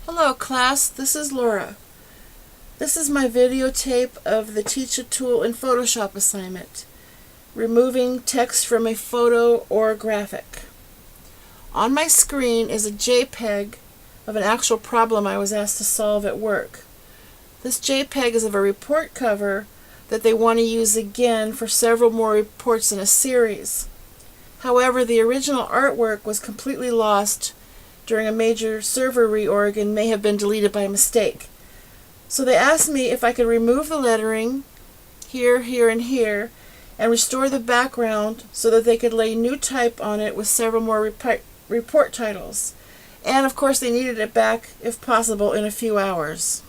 Hello class, this is Laura. This is my videotape of the Teach a Tool in Photoshop assignment, removing text from a photo or graphic. On my screen is a JPEG of an actual problem I was asked to solve at work. This JPEG is of a report cover that they want to use again for several more reports in a series. However, the original artwork was completely lost during a major server reorg and may have been deleted by mistake. So they asked me if I could remove the lettering here, here, and here and restore the background so that they could lay new type on it with several more report titles. And of course they needed it back, if possible, in a few hours.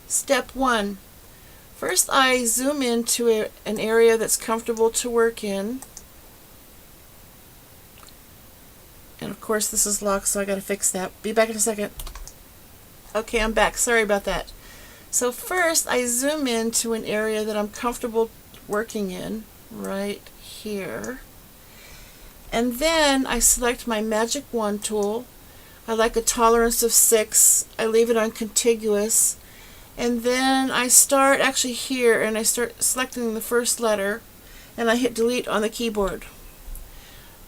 Step 1. First I zoom into an area that's comfortable to work in. And of course this is locked, so I gotta fix that. Be back in a second. Okay, I'm back. Sorry about that. So first I zoom into an area that I'm comfortable working in, right here. And then I select my Magic Wand tool. I like a tolerance of 6. I leave it on contiguous. And then I start actually here and I start selecting the first letter and I hit delete on the keyboard.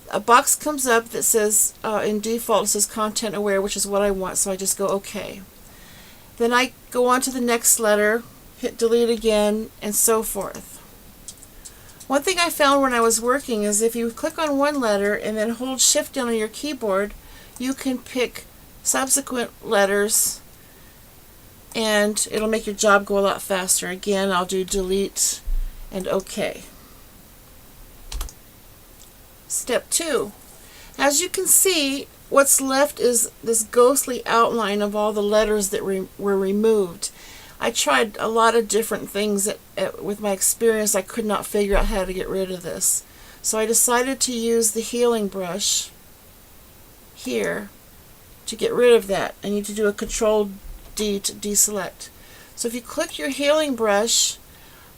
A box comes up that says, in default, it says content aware, which is what I want, so I just go OK. Then I go on to the next letter, hit delete again, and so forth. One thing I found when I was working is if you click on one letter and then hold shift down on your keyboard, you can pick subsequent letters and it'll make your job go a lot faster. Again, I'll do delete and OK. Step 2. As you can see, what's left is this ghostly outline of all the letters that were removed. I tried a lot of different things with my experience. I could not figure out how to get rid of this. So I decided to use the healing brush here to get rid of that. I need to do a Control D to deselect. So if you click your healing brush,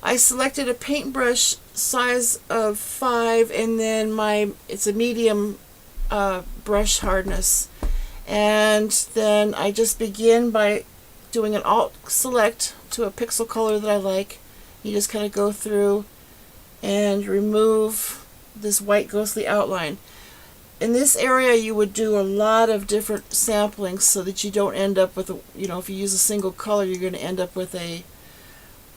I selected a paintbrush size of 5 and then it's a medium brush hardness, and then I just begin by doing an alt select to a pixel color that I like. You just kind of go through and remove this white ghostly outline. In this area you would do a lot of different samplings so that you don't end up with if you use a single color, you're going to end up with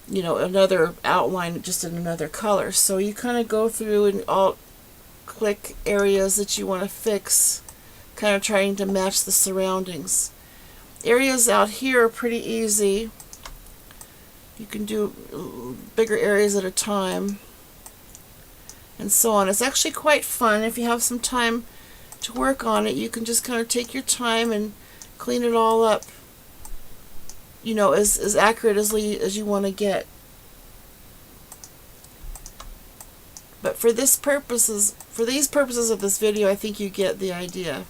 another outline just in another color. So you kind of go through and alt click areas that you want to fix, kind of trying to match the surroundings. Areas out here are pretty easy. You can do bigger areas at a time and so on. It's actually quite fun. If you have some time to work on it, you can just kind of take your time and clean it all up, as accurate as you want to get. But for these purposes of this video, I think you get the idea.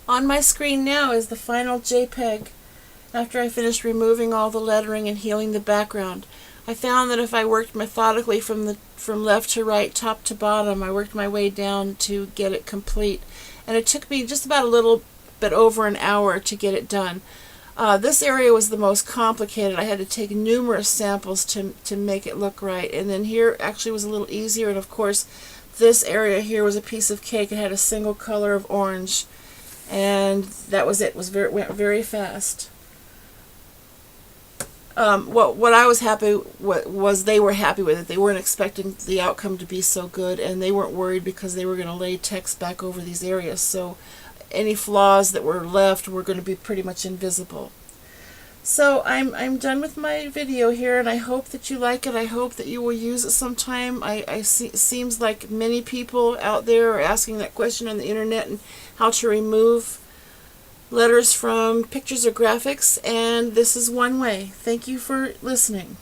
On my screen now is the final JPEG after I finished removing all the lettering and healing the background. I found that if I worked methodically from left to right, top to bottom, I worked my way down to get it complete. And it took me just about a little bit over an hour to get it done. This area was the most complicated. I had to take numerous samples to make it look right. And then here actually was a little easier. And of course, this area here was a piece of cake. It had a single color of orange. And that was it. It went very fast. What I was happy was they were happy with it. They weren't expecting the outcome to be so good, and they weren't worried because they were going to lay text back over these areas. So any flaws that were left were going to be pretty much invisible. So I'm done with my video here, and I hope that you like it. I hope that you will use it sometime. It seems like many people out there are asking that question on the internet and how to remove letters from pictures or graphics, and this is one way. Thank you for listening.